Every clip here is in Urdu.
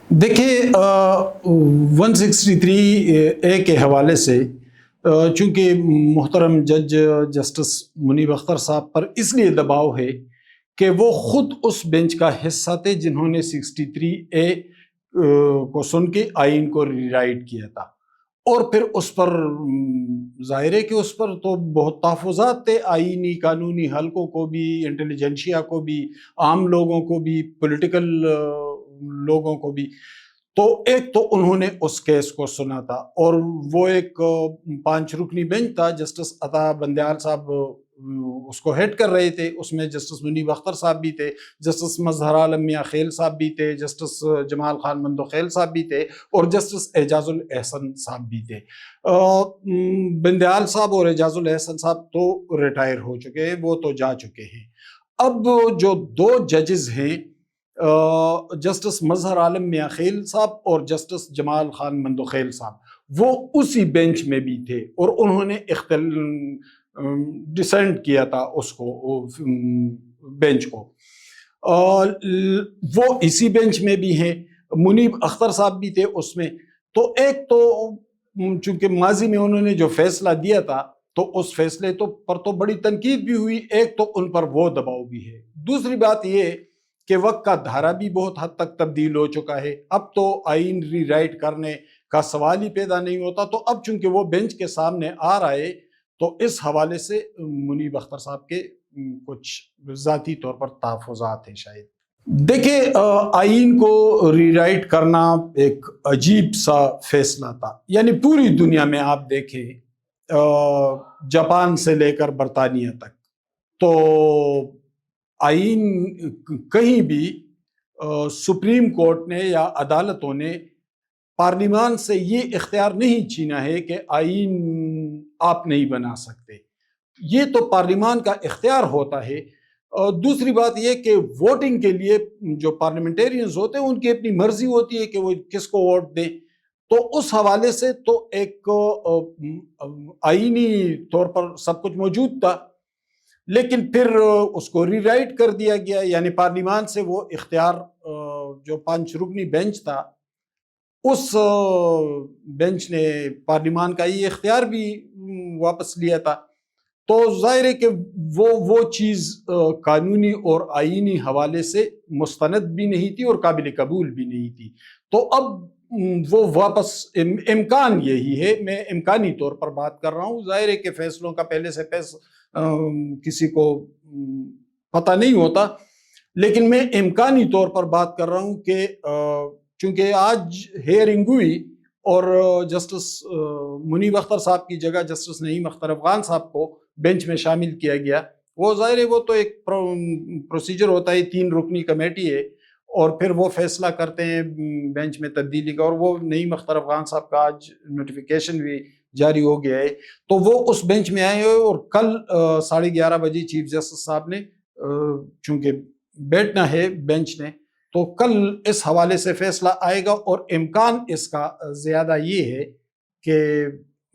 دیکھیے 163A کے حوالے سے چونکہ محترم جج جسٹس منیب اختر صاحب پر اس لیے دباؤ ہے کہ وہ خود اس بینچ کا حصہ تھے جنہوں نے 63A کو سن کے آئین کو ری رائٹ کیا تھا، اور پھر اس پر ظاہر ہے کہ اس پر تو بہت تحفظات تھے، آئینی قانونی حلقوں کو بھی، انٹیلیجنشیا کو بھی، عام لوگوں کو بھی، پولیٹیکل لوگوں کو بھی۔ تو ایک تو انہوں نے اس کیس کو سنا تھا، اور وہ ایک 5 رکنی بینچ تھا، جسٹس عطا بندیال صاحب اس کو ہیڈ کر رہے تھے، اس میں جسٹس منیب اختر صاحب بھی تھے، جسٹس مظہر عالم میاں خیل صاحب بھی تھے، جسٹس جمال خان مندوخیل صاحب بھی تھے، اور جسٹس اعجاز الاحسن صاحب بھی تھے۔ بندیال صاحب اور اعجاز الاحسن صاحب تو ریٹائر ہو چکے ہیں، وہ تو جا چکے ہیں۔ اب جو 2 ججز ہیں، جسٹس مظہر عالم میاں خیل صاحب اور جسٹس جمال خان مندوخیل صاحب، وہ اسی بینچ میں بھی تھے، اور انہوں نے ڈسینٹ کیا تھا اس کو، بینچ کو۔ وہ اسی بینچ میں بھی ہیں، منیب اختر صاحب بھی تھے اس میں۔ تو ایک تو چونکہ ماضی میں انہوں نے جو فیصلہ دیا تھا، تو اس فیصلے پر تو بڑی تنقید بھی ہوئی، ایک تو ان پر وہ دباؤ بھی ہے۔ دوسری بات یہ کہ وقت کا دھارا بھی بہت حد تک تبدیل ہو چکا ہے، اب تو آئین ری رائٹ کرنے کا سوال ہی پیدا نہیں ہوتا، تو اب چونکہ وہ بینچ کے سامنے آ رہا ہے، تو اس حوالے سے منیب اختر صاحب کے کچھ ذاتی طور پر تحفظات ہیں شاید۔ دیکھیں، آئین کو ری رائٹ کرنا ایک عجیب سا فیصلہ تھا، یعنی پوری دنیا میں آپ دیکھیں، جاپان سے لے کر برطانیہ تک، تو آئین کہیں بھی سپریم کورٹ نے یا عدالتوں نے پارلیمان سے یہ اختیار نہیں چھینا ہے کہ آئین آپ نہیں بنا سکتے، یہ تو پارلیمان کا اختیار ہوتا ہے۔ دوسری بات یہ کہ ووٹنگ کے لیے جو پارلیمنٹیرینز ہوتے ہیں، ان کی اپنی مرضی ہوتی ہے کہ وہ کس کو ووٹ دیں، تو اس حوالے سے تو ایک آئینی طور پر سب کچھ موجود تھا، لیکن پھر اس کو ری رائٹ کر دیا گیا، یعنی پارلیمان سے وہ اختیار، جو 5 رکنی بینچ تھا، اس بینچ نے پارلیمان کا یہ اختیار بھی واپس لیا تھا۔ تو ظاہر ہے کہ وہ چیز قانونی اور آئینی حوالے سے مستند بھی نہیں تھی اور قابل قبول بھی نہیں تھی۔ تو اب وہ واپس، امکان یہی ہے، میں امکانی طور پر بات کر رہا ہوں، ظاہر ہے کہ فیصلوں کا پہلے سے کسی کو پتہ نہیں ہوتا، لیکن میں امکانی طور پر بات کر رہا ہوں کہ چونکہ آج ہیئرنگ ہوئی اور جسٹس منیب اختر صاحب کی جگہ جسٹس نعیم اختر افغان صاحب کو بینچ میں شامل کیا گیا، وہ ظاہر ہے وہ تو ایک پروسیجر ہوتا ہے، 3 رکنی کمیٹی ہے، اور پھر وہ فیصلہ کرتے ہیں بینچ میں تبدیلی کا، اور وہ نعیم اختر افغان صاحب کا آج نوٹیفیکیشن بھی جاری ہو گیا ہے، تو وہ اس بینچ میں آئے ہوئے، اور کل 11:30 بجے چیف جسٹس صاحب نے چونکہ بیٹھنا ہے بینچ نے، تو کل اس حوالے سے فیصلہ آئے گا، اور امکان اس کا زیادہ یہ ہے کہ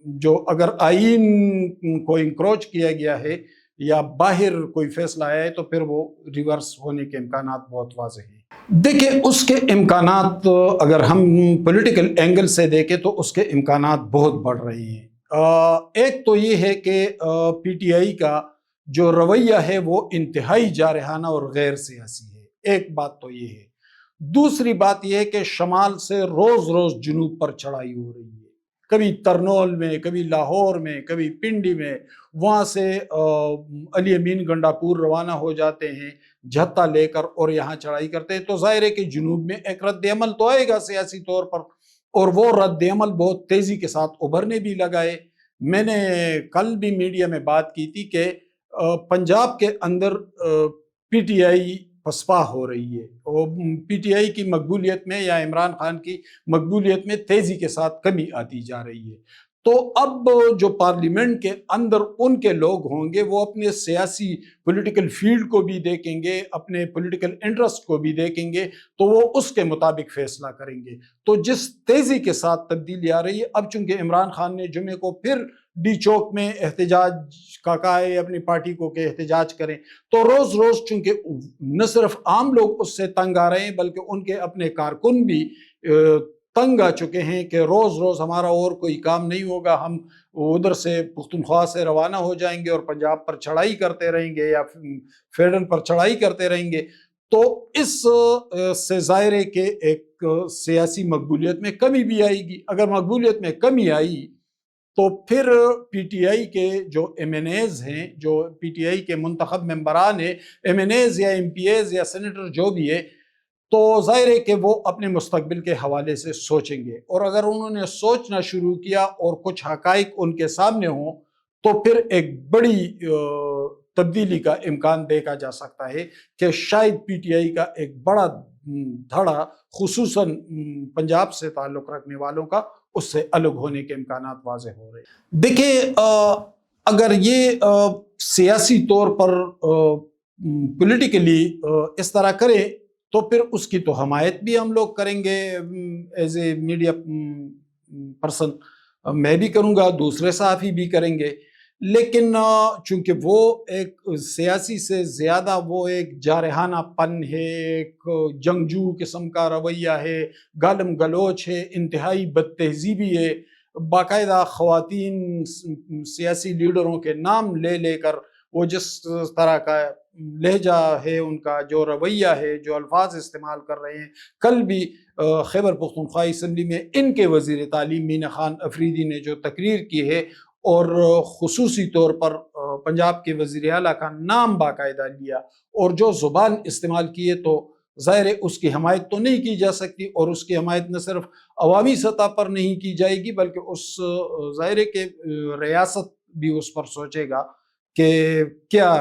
جو اگر آئین کو انکروچ کیا گیا ہے یا باہر کوئی فیصلہ آیا ہے، تو پھر وہ ریورس ہونے کے امکانات بہت واضح ہیں۔ دیکھیں، اس کے امکانات اگر ہم پولیٹیکل اینگل سے دیکھیں تو اس کے امکانات بہت بڑھ رہے ہیں۔ ایک تو یہ ہے کہ پی ٹی آئی کا جو رویہ ہے وہ انتہائی جارحانہ اور غیر سیاسی ہے، ایک بات تو یہ ہے۔ دوسری بات یہ ہے کہ شمال سے روز روز جنوب پر چڑھائی ہو رہی ہے، کبھی ترنول میں، کبھی لاہور میں، کبھی پنڈی میں، وہاں سے علی امین گنڈا پور روانہ ہو جاتے ہیں جھتہ لے کر، اور یہاں چڑھائی کرتے ہیں، تو ظاہر ہے کہ جنوب میں ایک رد عمل تو آئے گا سیاسی طور پر، اور وہ رد عمل بہت تیزی کے ساتھ ابھرنے بھی لگا ہے۔ میں نے کل بھی میڈیا میں بات کی تھی کہ پنجاب کے اندر پی ٹی آئی پسپا ہو رہی ہے، اور پی ٹی آئی کی مقبولیت میں یا عمران خان کی مقبولیت میں تیزی کے ساتھ کمی آتی جا رہی ہے۔ تو اب جو پارلیمنٹ کے اندر ان کے لوگ ہوں گے، وہ اپنے سیاسی پولیٹیکل فیلڈ کو بھی دیکھیں گے، اپنے پولیٹیکل انٹرسٹ کو بھی دیکھیں گے، تو وہ اس کے مطابق فیصلہ کریں گے۔ تو جس تیزی کے ساتھ تبدیلی آ رہی ہے، اب چونکہ عمران خان نے جمعے کو پھر ڈی چوک میں احتجاج کا کہا ہے اپنی پارٹی کو کہ احتجاج کریں، تو روز روز چونکہ نہ صرف عام لوگ اس سے تنگ آ رہے ہیں بلکہ ان کے اپنے کارکن بھی تنگ آ چکے ہیں کہ روز روز ہمارا اور کوئی کام نہیں ہوگا، ہم ادھر سے پختونخوا سے روانہ ہو جائیں گے اور پنجاب پر چڑھائی کرتے رہیں گے یا فیڈن پر چڑھائی کرتے رہیں گے۔ تو اس سے ظاہر ہے کہ ایک سیاسی مقبولیت میں کمی بھی آئے گی۔ اگر مقبولیت میں کمی آئی تو پھر پی ٹی آئی کے جو ایم این ایز ہیں، جو پی ٹی آئی کے منتخب ممبران ہیں، ایم این ایز یا ایم پی ایز یا سینیٹر جو بھی ہے، تو ظاہر ہے کہ وہ اپنے مستقبل کے حوالے سے سوچیں گے، اور اگر انہوں نے سوچنا شروع کیا اور کچھ حقائق ان کے سامنے ہوں تو پھر ایک بڑی تبدیلی کا امکان دیکھا جا سکتا ہے کہ شاید پی ٹی آئی کا ایک بڑا دھڑا خصوصاً پنجاب سے تعلق رکھنے والوں کا اس سے الگ ہونے کے امکانات واضح ہو رہے ہیں۔ دیکھیں، اگر یہ سیاسی طور پر پولیٹیکلی اس طرح کرے تو پھر اس کی تو حمایت بھی ہم لوگ کریں گے، ایز اے میڈیا پرسن میں بھی کروں گا، دوسرے صحافی بھی کریں گے، لیکن چونکہ وہ ایک سیاسی سے زیادہ وہ ایک جارحانہ پن ہے، ایک جنگجو قسم کا رویہ ہے، گالم گلوچ ہے، انتہائی بد تہذیبی ہے، باقاعدہ خواتین سیاسی لیڈروں کے نام لے لے کر وہ جس طرح کا لہجہ ہے، ان کا جو رویہ ہے، جو الفاظ استعمال کر رہے ہیں۔ کل بھی خیبر پختونخوا اسمبلی میں ان کے وزیر تعلیم مینا خان افریدی نے جو تقریر کی ہے اور خصوصی طور پر پنجاب کے وزیر اعلیٰ کا نام باقاعدہ لیا اور جو زبان استعمال کی ہے، تو ظاہر ہے اس کی حمایت تو نہیں کی جا سکتی، اور اس کی حمایت نہ صرف عوامی سطح پر نہیں کی جائے گی بلکہ اس ظاہر ہے کہ ریاست بھی اس پر سوچے گا کہ کیا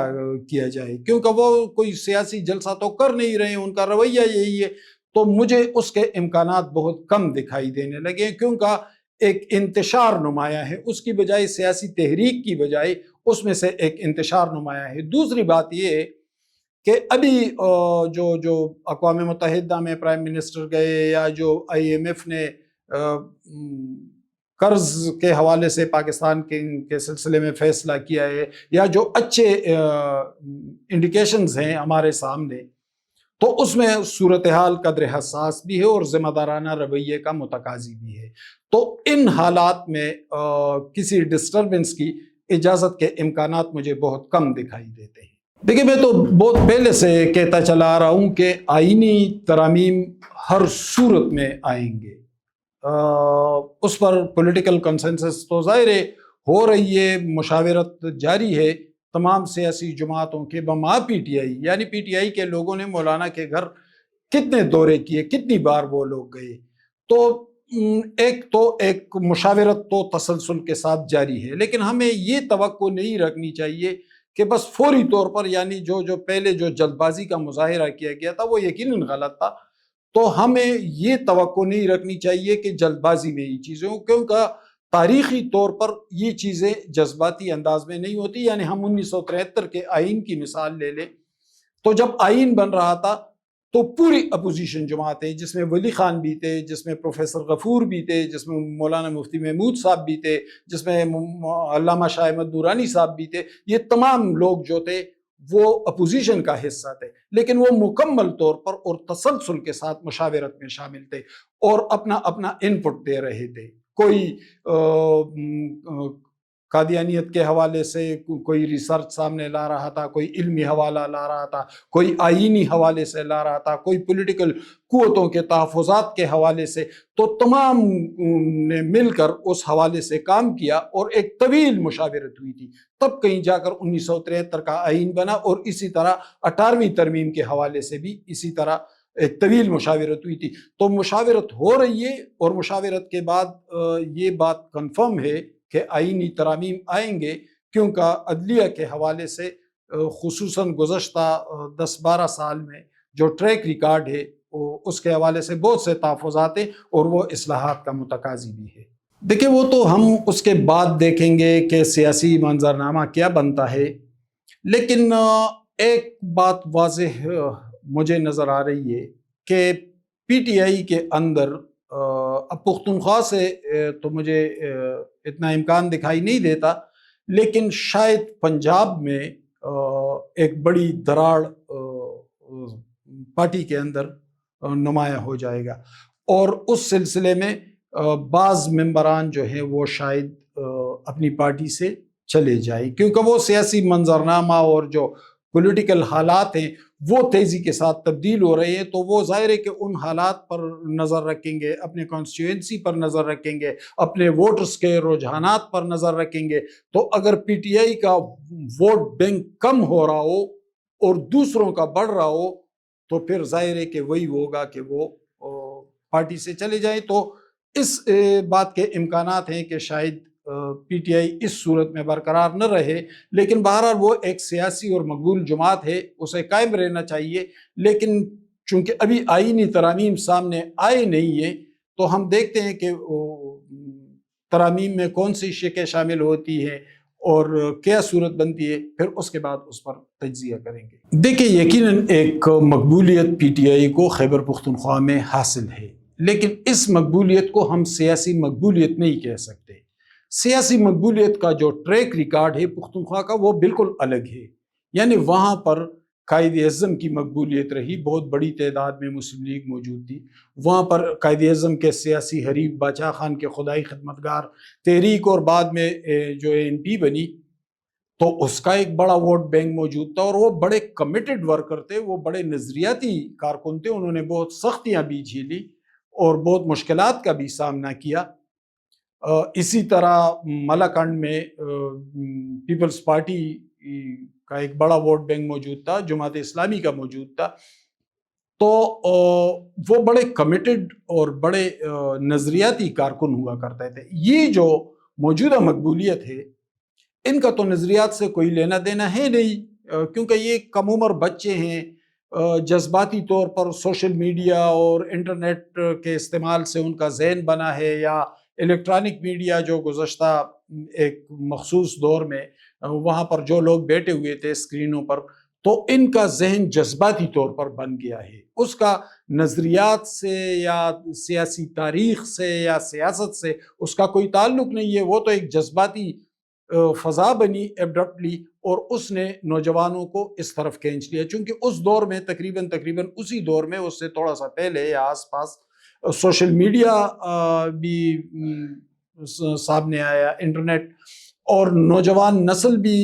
کیا جائے، کیونکہ وہ کوئی سیاسی جلسہ تو کر نہیں رہے ہیں، ان کا رویہ یہی ہے۔ تو مجھے اس کے امکانات بہت کم دکھائی دینے لگے، کیونکہ ایک انتشار نمایاں ہے، اس کی بجائے سیاسی تحریک کی بجائے اس میں سے ایک انتشار نمایاں ہے۔ دوسری بات یہ ہے کہ ابھی جو اقوام متحدہ میں پرائم منسٹر گئے، یا جو آئی ایم ایف نے قرض کے حوالے سے پاکستان کے سلسلے میں فیصلہ کیا ہے، یا جو اچھے انڈیکیشنز ہیں ہمارے سامنے، تو اس میں صورتحال قدر حساس بھی ہے اور ذمہ دارانہ رویے کا متقاضی بھی ہے۔ تو ان حالات میں کسی ڈسٹربنس کی اجازت کے امکانات مجھے بہت کم دکھائی دیتے ہیں۔ دیکھیں، میں تو بہت پہلے سے کہتا چلا آ رہا ہوں کہ آئینی ترامیم ہر صورت میں آئیں گے، اس پر پولیٹیکل کنسنسس تو ظاہر ہو رہی ہے، مشاورت جاری ہے تمام سیاسی جماعتوں کے بما پی ٹی آئی، یعنی پی ٹی آئی کے لوگوں نے مولانا کے گھر کتنے دورے کیے، کتنی بار وہ لوگ گئے، تو ایک مشاورت تو تسلسل کے ساتھ جاری ہے، لیکن ہمیں یہ توقع نہیں رکھنی چاہیے کہ بس فوری طور پر، یعنی جو پہلے جو جلد بازی کا مظاہرہ کیا گیا تھا وہ یقیناً غلط تھا، تو ہمیں یہ توقع نہیں رکھنی چاہیے کہ جلد بازی میں یہ چیزیں ہوں، کیونکہ تاریخی طور پر یہ چیزیں جذباتی انداز میں نہیں ہوتی۔ یعنی ہم 1973 کے آئین کی مثال لے لیں، تو جب آئین بن رہا تھا تو پوری اپوزیشن جماعتیں، جس میں ولی خان بھی تھے، جس میں پروفیسر غفور بھی تھے، جس میں مولانا مفتی محمود صاحب بھی تھے، جس میں علامہ شاہ احمد نورانی صاحب بھی تھے، یہ تمام لوگ جو تھے وہ اپوزیشن کا حصہ تھے، لیکن وہ مکمل طور پر اور تسلسل کے ساتھ مشاورت میں شامل تھے اور اپنا ان پٹ دے رہے تھے۔ کوئی قادیانیت کے حوالے سے کوئی ریسرچ سامنے لا رہا تھا، کوئی علمی حوالہ لا رہا تھا، کوئی آئینی حوالے سے لا رہا تھا، کوئی پولیٹیکل قوتوں کے تحفظات کے حوالے سے، تو تمام نے مل کر اس حوالے سے کام کیا اور ایک طویل مشاورت ہوئی تھی، تب کہیں جا کر 1973 کا آئین بنا، اور اسی طرح 18ویں ترمیم کے حوالے سے بھی اسی طرح ایک طویل مشاورت ہوئی تھی۔ تو مشاورت ہو رہی ہے، اور مشاورت کے بعد یہ بات کنفرم ہے کہ آئینی ترامیم آئیں گے، کیونکہ عدلیہ کے حوالے سے خصوصاً گزشتہ 10-12 سال میں جو ٹریک ریکارڈ ہے اس کے حوالے سے بہت سے تحفظات ہیں، اور وہ اصلاحات کا متقاضی بھی ہے۔ دیکھیں، وہ تو ہم اس کے بعد دیکھیں گے کہ سیاسی منظرنامہ کیا بنتا ہے، لیکن ایک بات واضح مجھے نظر آ رہی ہے کہ پی ٹی آئی کے اندر اب پختونخوا سے تو مجھے اتنا امکان دکھائی نہیں دیتا، لیکن شاید پنجاب میں ایک بڑی دراڑ پارٹی کے اندر نمایاں ہو جائے گا، اور اس سلسلے میں بعض ممبران جو ہیں وہ شاید اپنی پارٹی سے چلے جائیں، کیونکہ وہ سیاسی منظرنامہ اور جو پولیٹیکل حالات ہیں وہ تیزی کے ساتھ تبدیل ہو رہے ہیں، تو وہ ظاہر ہے کہ ان حالات پر نظر رکھیں گے، اپنے کانسٹیچوئنسی پر نظر رکھیں گے، اپنے ووٹرز کے رجحانات پر نظر رکھیں گے۔ تو اگر پی ٹی آئی کا ووٹ بینک کم ہو رہا ہو اور دوسروں کا بڑھ رہا ہو تو پھر ظاہر ہے کہ وہی ہوگا کہ وہ پارٹی سے چلے جائیں۔ تو اس بات کے امکانات ہیں کہ شاید پی ٹی آئی اس صورت میں برقرار نہ رہے، لیکن بہرحال وہ ایک سیاسی اور مقبول جماعت ہے، اسے قائم رہنا چاہیے۔ لیکن چونکہ ابھی آئینی ترامیم سامنے آئے نہیں ہیں، تو ہم دیکھتے ہیں کہ ترامیم میں کون سی شقیں شامل ہوتی ہیں اور کیا صورت بنتی ہے، پھر اس کے بعد اس پر تجزیہ کریں گے۔ دیکھیں، یقیناً ایک مقبولیت پی ٹی آئی کو خیبر پختونخوا میں حاصل ہے، لیکن اس مقبولیت کو ہم سیاسی مقبولیت نہیں کہہ سکتے۔ سیاسی مقبولیت کا جو ٹریک ریکارڈ ہے پختونخوا کا وہ بالکل الگ ہے، یعنی وہاں پر قائد اعظم کی مقبولیت رہی، بہت بڑی تعداد میں مسلم لیگ موجود تھی، وہاں پر قائد اعظم کے سیاسی حریف باچا خان کے خدائی خدمتگار تحریک اور بعد میں جو ANP بنی، تو اس کا ایک بڑا ووٹ بینک موجود تھا، اور وہ بڑے کمیٹڈ ورکر تھے، وہ بڑے نظریاتی کارکن تھے، انہوں نے بہت سختیاں بھی جھیلی اور بہت مشکلات کا بھی سامنا کیا۔ اسی طرح ملاکنڈ میں پیپلز پارٹی کا ایک بڑا ووٹ بینک موجود تھا، جماعت اسلامی کا موجود تھا، تو وہ بڑے کمیٹڈ اور بڑے نظریاتی کارکن ہوا کرتے تھے۔ یہ جو موجودہ مقبولیت ہے، ان کا تو نظریات سے کوئی لینا دینا ہے نہیں، کیونکہ یہ کم عمر بچے ہیں، جذباتی طور پر سوشل میڈیا اور انٹرنیٹ کے استعمال سے ان کا ذہن بنا ہے، یا الیکٹرانک میڈیا جو گزشتہ ایک مخصوص دور میں وہاں پر جو لوگ بیٹھے ہوئے تھے اسکرینوں پر، تو ان کا ذہن جذباتی طور پر بن گیا ہے، اس کا نظریات سے یا سیاسی تاریخ سے یا سیاست سے اس کا کوئی تعلق نہیں ہے، وہ تو ایک جذباتی فضا بنی ایبرپٹلی، اور اس نے نوجوانوں کو اس طرف کھینچ لیا، چونکہ اس دور میں تقریباً اسی دور میں، اس سے تھوڑا سا پہلے یا آس پاس سوشل میڈیا بھی سامنے آیا، انٹرنیٹ، اور نوجوان نسل بھی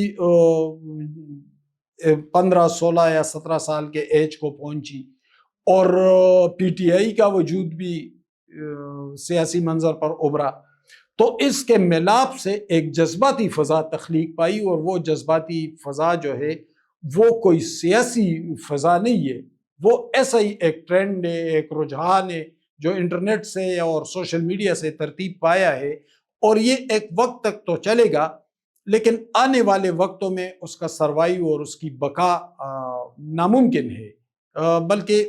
15 16 یا 17 سال کے ایج کو پہنچی، اور پی ٹی آئی کا وجود بھی سیاسی منظر پر ابھرا، تو اس کے ملاپ سے ایک جذباتی فضا تخلیق پائی، اور وہ جذباتی فضا جو ہے وہ کوئی سیاسی فضا نہیں ہے، وہ ایسا ہی ایک ٹرینڈ ہے، ایک رجحان ہے جو انٹرنیٹ سے اور سوشل میڈیا سے ترتیب پایا ہے، اور یہ ایک وقت تک تو چلے گا، لیکن آنے والے وقتوں میں اس کا سروائیو اور اس کی بقا ناممکن ہے، بلکہ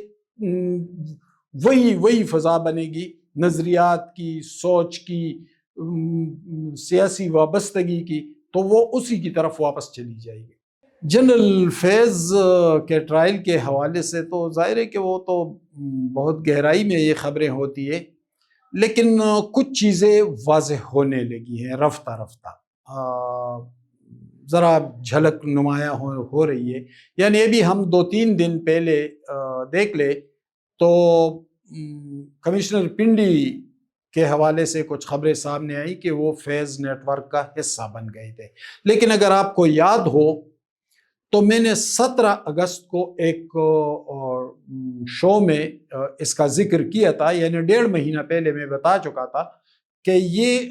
وہی فضا بنے گی نظریات کی، سوچ کی، سیاسی وابستگی کی، تو وہ اسی کی طرف واپس چلی جائے گی۔ جنرل فیض کے ٹرائل کے حوالے سے تو ظاہر ہے کہ وہ تو بہت گہرائی میں یہ خبریں ہوتی ہیں، لیکن کچھ چیزیں واضح ہونے لگی ہیں رفتہ رفتہ، ذرا جھلک نمایاں ہو رہی ہے۔ یعنی ابھی ہم 2-3 دن پہلے دیکھ لیں تو کمشنر پنڈی کے حوالے سے کچھ خبریں سامنے آئی کہ وہ فیض نیٹ ورک کا حصہ بن گئے تھے، لیکن اگر آپ کو یاد ہو تو میں نے 17 اگست کو ایک شو میں اس کا ذکر کیا تھا، یعنی 1.5 مہینہ پہلے میں بتا چکا تھا کہ یہ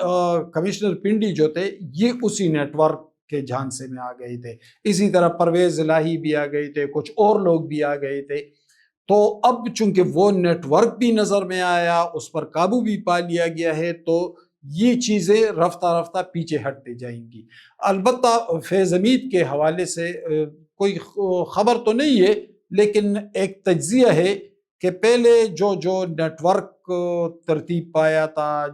کمشنر پنڈی جو تھے یہ اسی نیٹ ورک کے جھانسے میں آ گئے تھے، اسی طرح پرویز الہی بھی آ گئے تھے، کچھ اور لوگ بھی آ گئے تھے۔ تو اب چونکہ وہ نیٹ ورک بھی نظر میں آیا، اس پر قابو بھی پا لیا گیا ہے، تو یہ چیزیں رفتہ رفتہ پیچھے ہٹتے جائیں گی۔ البتہ فیض حمید کے حوالے سے کوئی خبر تو نہیں ہے، لیکن ایک تجزیہ ہے کہ پہلے جو نیٹ ورک ترتیب پایا تھا،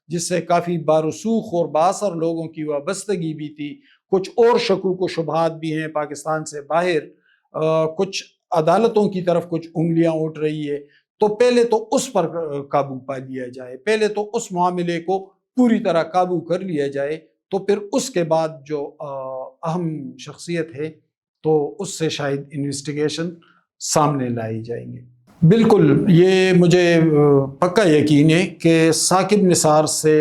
جس سے کافی بارسوخ اور بااثر لوگوں کی وابستگی بھی تھی، کچھ اور شکوک و شبہات بھی ہیں پاکستان سے باہر، کچھ عدالتوں کی طرف کچھ انگلیاں اٹھ رہی ہے، تو پہلے تو اس پر قابو پا لیا جائے، پہلے تو اس معاملے کو پوری طرح قابو کر لیا جائے، تو پھر اس کے بعد جو اہم شخصیت ہے تو اس سے شاید انویسٹیگیشن سامنے لائی جائیں گے۔ بالکل، یہ مجھے پکا یقین ہے کہ ثاقب نثار سے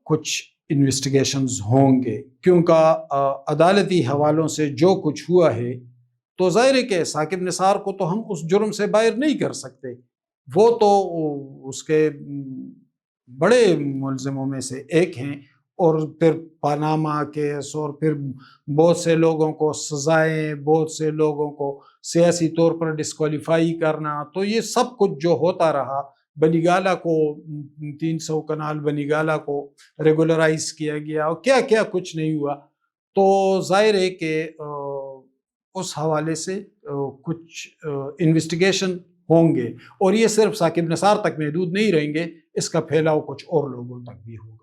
کچھ انویسٹیگیشنز ہوں گے، کیونکہ عدالتی حوالوں سے جو کچھ ہوا ہے تو ظاہر ہے کہ ثاقب نثار کو تو ہم اس جرم سے باہر نہیں کر سکتے، وہ تو اس کے بڑے ملزموں میں سے ایک ہیں، اور پھر پاناما کیس، اور پھر بہت سے لوگوں کو سزائیں، بہت سے لوگوں کو سیاسی طور پر ڈسکوالیفائی کرنا، تو یہ سب کچھ جو ہوتا رہا، بنیگالہ کو 300 کنال بنیگالہ کو ریگولرائز کیا گیا، اور کیا کیا کچھ نہیں ہوا، تو ظاہر ہے کہ اس حوالے سے کچھ انویسٹیگیشن ہوں گے، اور یہ صرف ثاقب نثار تک محدود نہیں رہیں گے، اس کا پھیلاؤ کچھ اور لوگوں تک بھی ہوگا۔